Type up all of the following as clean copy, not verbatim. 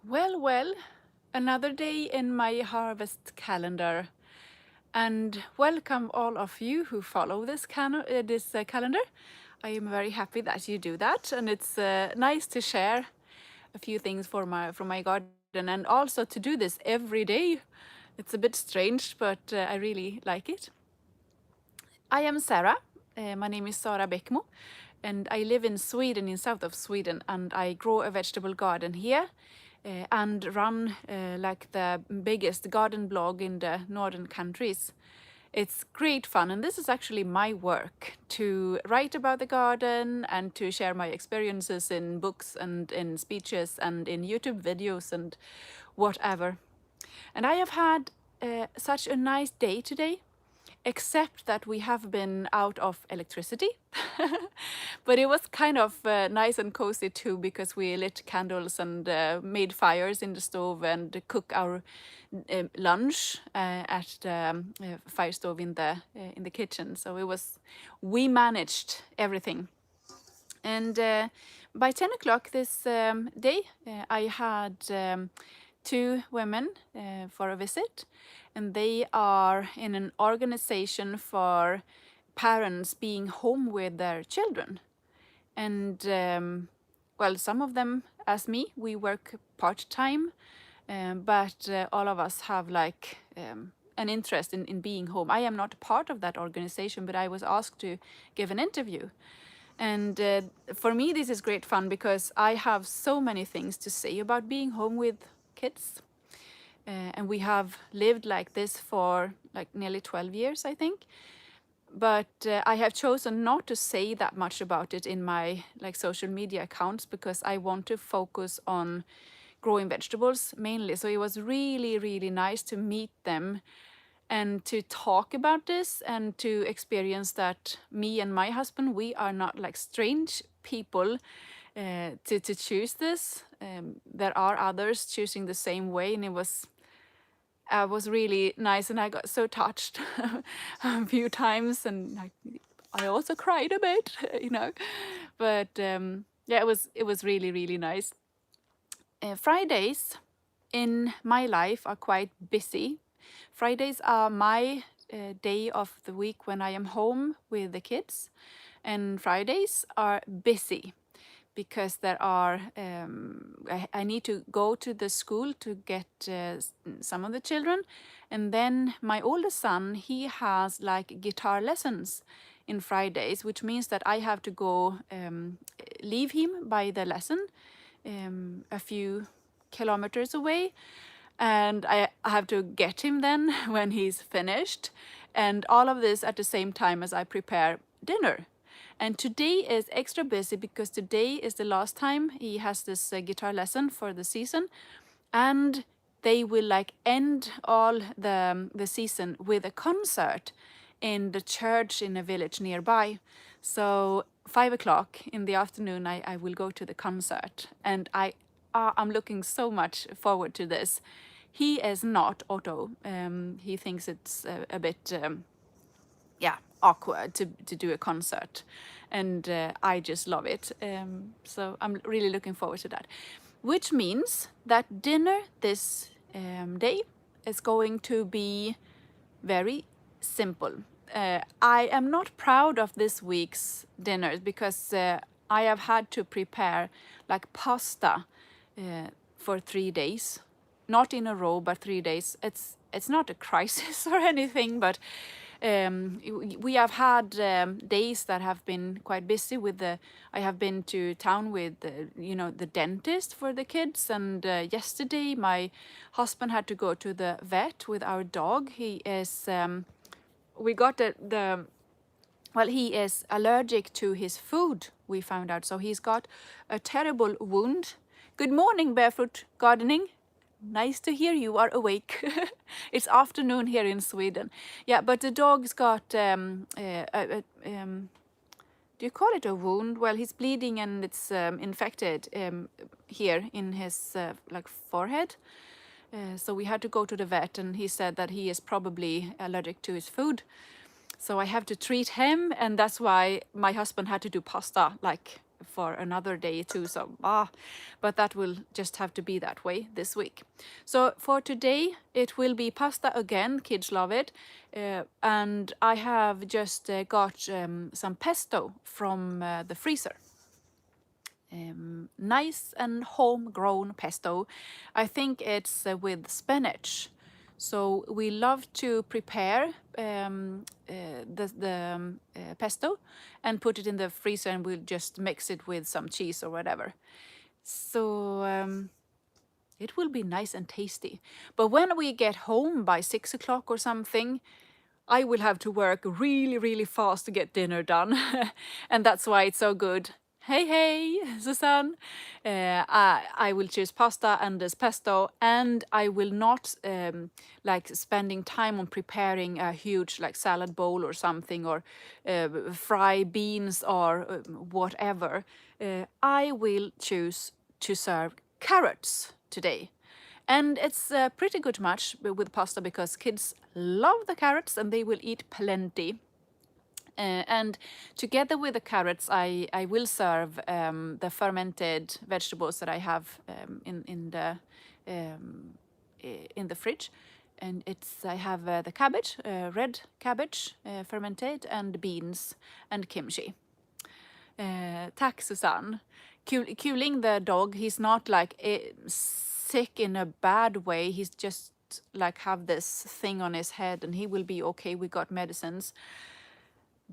Well, another day in my harvest calendar. And welcome all of you who follow this calendar. I am very happy that you do that, and it's nice to share a few things from my garden, and also to do this every day. It's a bit strange, but I really like it. I am Sara. My name is Sara Bäckmo, and I live in Sweden, in south of Sweden, and I grow a vegetable garden here and run like the biggest garden blog in the northern countries. It's great fun, and this is actually my work, to write about the garden and to share my experiences in books and in speeches and in YouTube videos and whatever. And I have had such a nice day today, except that we have been out of electricity. But it was kind of nice and cozy too, because we lit candles and made fires in the stove and cook our lunch at the fire stove in the kitchen. So we managed everything. And by 10 o'clock this day, I had two women for a visit, and they are in an organization for parents being home with their children. And well, some of them, as me, we work part-time, but all of us have like an interest in being home. I am not part of that organization, but I was asked to give an interview. And for me, this is great fun because I have so many things to say about being home with kids. And we have lived like this for like nearly 12 years, I think. But I have chosen not to say that much about it in my like social media accounts, because I want to focus on growing vegetables mainly. So it was really, really nice to meet them and to talk about this and to experience that me and my husband, we are not like strange people to choose this. There are others choosing the same way, and it was really nice, and I got so touched a few times, and I also cried a bit, you know. But yeah, it was really, really nice. Fridays in my life are quite busy. Fridays are my day of the week when I am home with the kids, and Fridays are busy because there are I need to go to the school to get some of the children, and then my oldest son, he has like guitar lessons in Fridays, which means that I have to go leave him by the lesson a few kilometers away, and I have to get him then when he's finished, and all of this at the same time as I prepare dinner. And today is extra busy because today is the last time he has this guitar lesson for the season, and they will like end all the season with a concert in the church in a village nearby. So 5 o'clock in the afternoon, I will go to the concert, and I'm looking so much forward to this. He is not Otto. He thinks it's a bit yeah, awkward to do a concert, and I just love it. So I'm really looking forward to that, which means that dinner this day is going to be very simple. I am not proud of this week's dinners because I have had to prepare like pasta for 3 days, not in a row, but 3 days. It's not a crisis or anything, but we have had days that have been quite busy with I have been to town with the dentist for the kids, and yesterday my husband had to go to the vet with our dog. He is we got the well, he is allergic to his food, we found out. So he's got a terrible wound. Good morning, Barefoot Gardening. Nice to hear you are awake. It's afternoon here in Sweden. Yeah, but the dog's got, do you call it a wound? Well, he's bleeding and it's infected here in his like forehead. So we had to go to the vet, and he said that he is probably allergic to his food. So I have to treat him, and that's why my husband had to do pasta like for another day too. So but that will just have to be that way this week. So for today it will be pasta again. Kids love it, and I have just got some pesto from the freezer. Nice and homegrown pesto. I think it's with spinach. So we love to prepare the pesto and put it in the freezer, and we'll just mix it with some cheese or whatever. So it will be nice and tasty. But when we get home by 6 o'clock or something, I will have to work really, really fast to get dinner done. And that's why it's so good. Hey, Susanne. I will choose pasta and this pesto, and I will not like spending time on preparing a huge like salad bowl or something, or fry beans or whatever. I will choose to serve carrots today. And it's a pretty good match with pasta because kids love the carrots and they will eat plenty. And together with the carrots, I will serve the fermented vegetables that I have in the fridge. And I have the cabbage, red cabbage, fermented, and beans and kimchi. Tack Susanne. Kuling the dog, he's not like sick in a bad way. He's just like have this thing on his head, and he will be okay. We got medicines,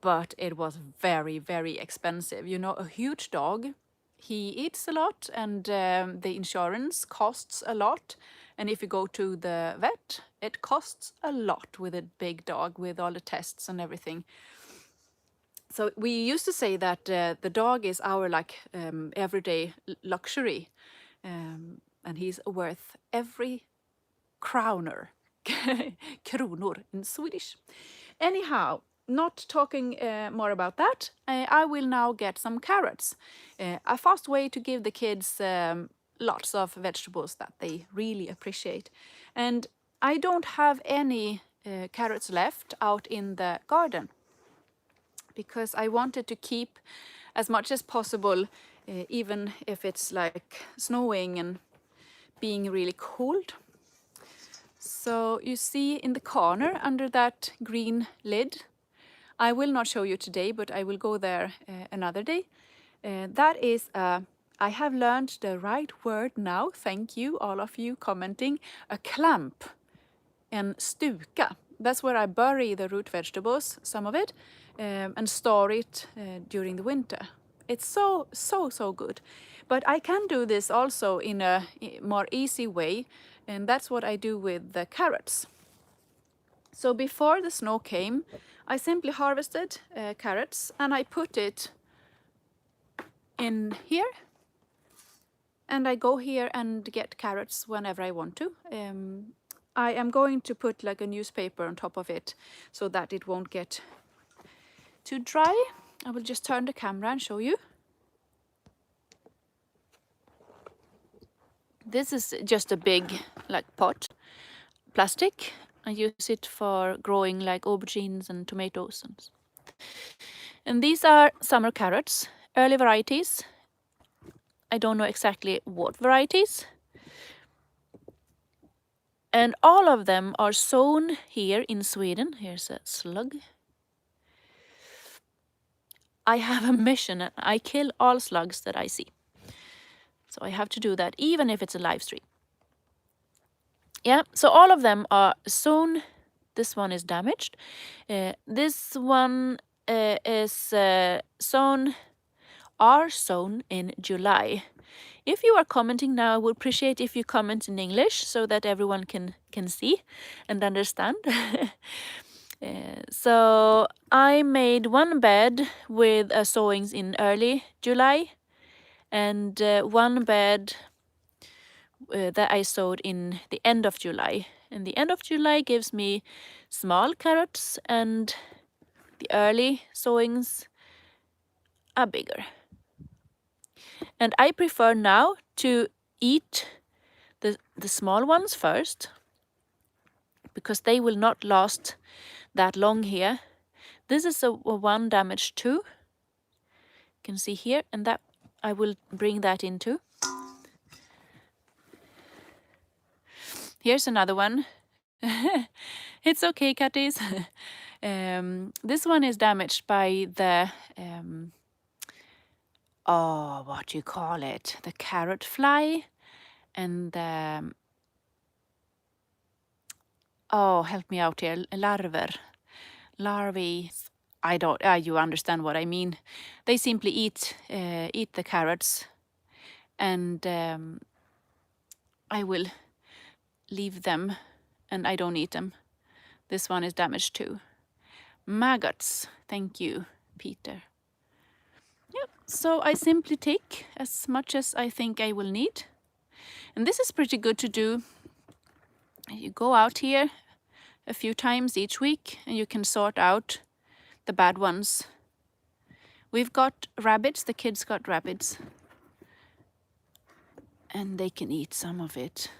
but it was very, very expensive. You know, a huge dog, he eats a lot, and the insurance costs a lot. And if you go to the vet, it costs a lot with a big dog, with all the tests and everything. So we used to say that the dog is our like everyday luxury, and he's worth every kroner, kronor in Swedish. Anyhow, not talking more about that, I will now get some carrots. A fast way to give the kids lots of vegetables that they really appreciate. And I don't have any carrots left out in the garden, because I wanted to keep as much as possible, even if it's like snowing and being really cold. So you see in the corner under that green lid, I will not show you today, but I will go there another day. That is, I have learned the right word now, thank you all of you commenting, a clamp, en stuka. That's where I bury the root vegetables, some of it, and store it during the winter. It's so good. But I can do this also in a more easy way, and that's what I do with the carrots. So before the snow came, I simply harvested carrots, and I put it in here. And I go here and get carrots whenever I want to. I am going to put like a newspaper on top of it so that it won't get too dry. I will just turn the camera and show you. This is just a big like pot, plastic. I use it for growing like aubergines and tomatoes. And these are summer carrots, early varieties. I don't know exactly what varieties. And all of them are sown here in Sweden. Here's a slug. I have a mission. I kill all slugs that I see. So I have to do that even if it's a live stream. Yeah, so all of them are sown. This one is damaged. This one is sown in July. If you are commenting now, I would appreciate if you comment in English so that everyone can see and understand. So I made one bed with sowings in early July, and one bed that I sowed in the end of July. And the end of July gives me small carrots, and the early sowings are bigger. And I prefer now to eat the small ones first, because they will not last that long here. This is a one damaged too. You can see here, and that I will bring that in too. Here's another one. It's okay, catties. This one is damaged by the what do you call it? The carrot fly and the help me out here. Larvae. I don't. You understand what I mean? They simply eat the carrots, and I will leave them, and I don't eat them. This one is damaged too. Maggots. Thank you, Peter. Yep. So I simply take as much as I think I will need, and this is pretty good to do. You go out here a few times each week, and you can sort out the bad ones. We've got rabbits. The kids got rabbits, and they can eat some of it.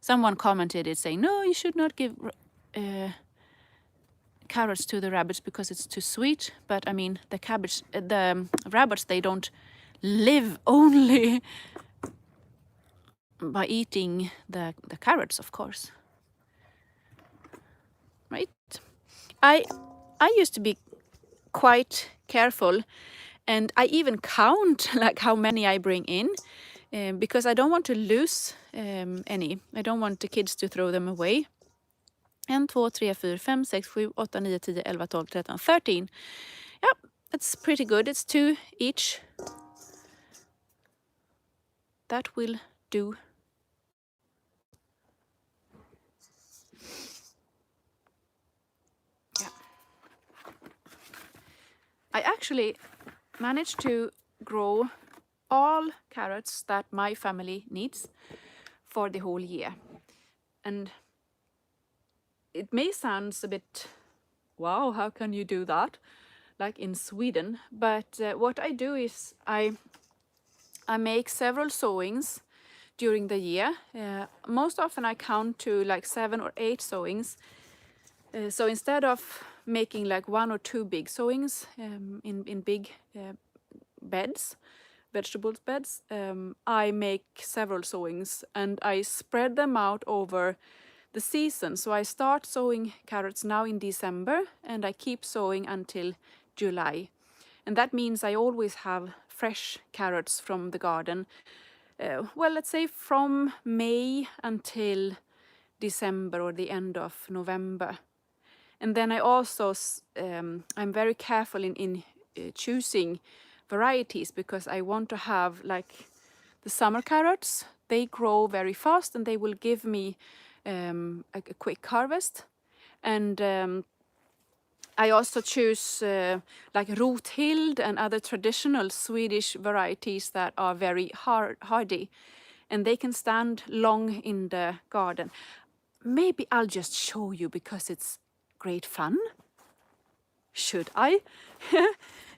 Someone commented it saying, no, you should not give carrots to the rabbits because it's too sweet. But I mean, the rabbits, they don't live only by eating the carrots, of course. Right? I used to be quite careful, and I even count like how many I bring in. Because I don't want to lose any. I don't want the kids to throw them away. 1, 2, 3, 4, 5, 6, 7, 8, 9, 10, 11, 12, 13, 13. Yeah, that's pretty good. It's 2 each. That will do. Yeah. I actually managed to grow all carrots that my family needs for the whole year. And it may sound a bit, wow, how can you do that? Like in Sweden. But what I do is I make several sowings during the year. Most often I count to like 7 or 8 sowings. So instead of making like 1 or 2 big sowings in big beds, vegetables beds, I make several sowings and I spread them out over the season. So I start sowing carrots now in December and I keep sowing until July. And that means I always have fresh carrots from the garden. Well, let's say from May until December or the end of November. And then I also, I'm very careful in choosing varieties because I want to have like the summer carrots. They grow very fast and they will give me a quick harvest. And I also choose like Rothild and other traditional Swedish varieties that are very hardy and they can stand long in the garden. Maybe I'll just show you because it's great fun. Should I?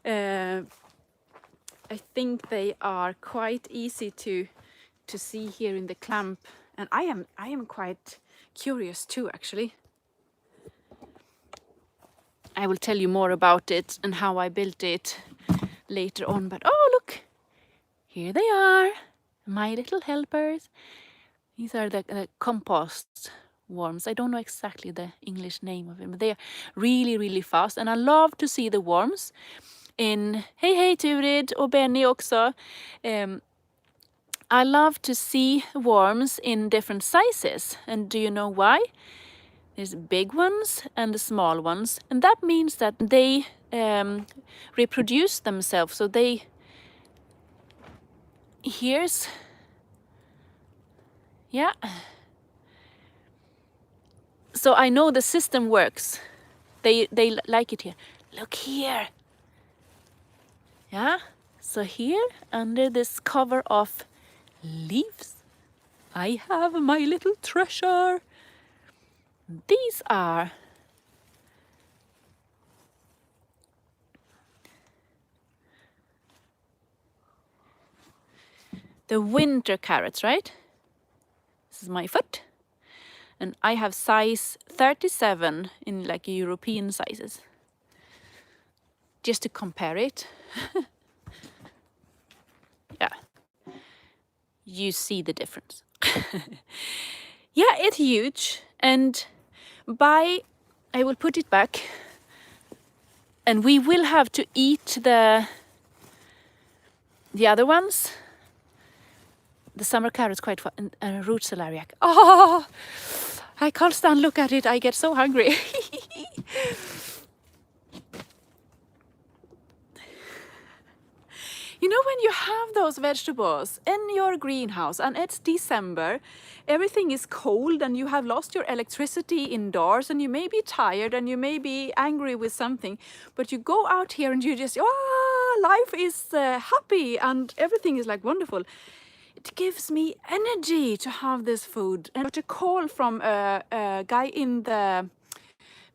I think they are quite easy to see here in the clamp, and I am quite curious too, actually. I will tell you more about it and how I built it later on. But oh, look, here they are, my little helpers. These are the compost worms. I don't know exactly the English name of them, but they are really, really fast. And I love to see the worms in, hey Turid och Benny också. I love to see worms in different sizes. And do you know why? There's big ones and the small ones. And that means that they reproduce themselves. So they, here's, yeah. So I know the system works. They like it here. Look here. Yeah. So here, under this cover of leaves, I have my little treasure. These are the winter carrots, right? This is my foot. And I have size 37 in like European sizes. Just to compare it. you see the difference. Yeah, it's huge. And I will put it back. And we will have to eat the other ones. The summer carrot's quite fun. And root celeriac. Oh, I can't stand look at it. I get so hungry. You know, when you have those vegetables in your greenhouse and it's December, everything is cold and you have lost your electricity indoors and you may be tired and you may be angry with something, but you go out here and you just, life is happy and everything is like wonderful. It gives me energy to have this food. And I got a call from a guy in the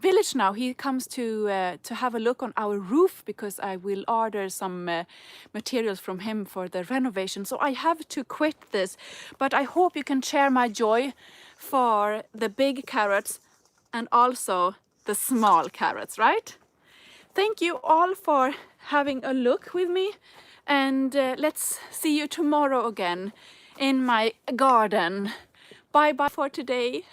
village now. He comes to have a look on our roof because I will order some materials from him for the renovation. So I have to quit this, but I hope you can share my joy for the big carrots and also the small carrots, right? Thank you all for having a look with me, and let's see you tomorrow again in my garden. Bye bye for today.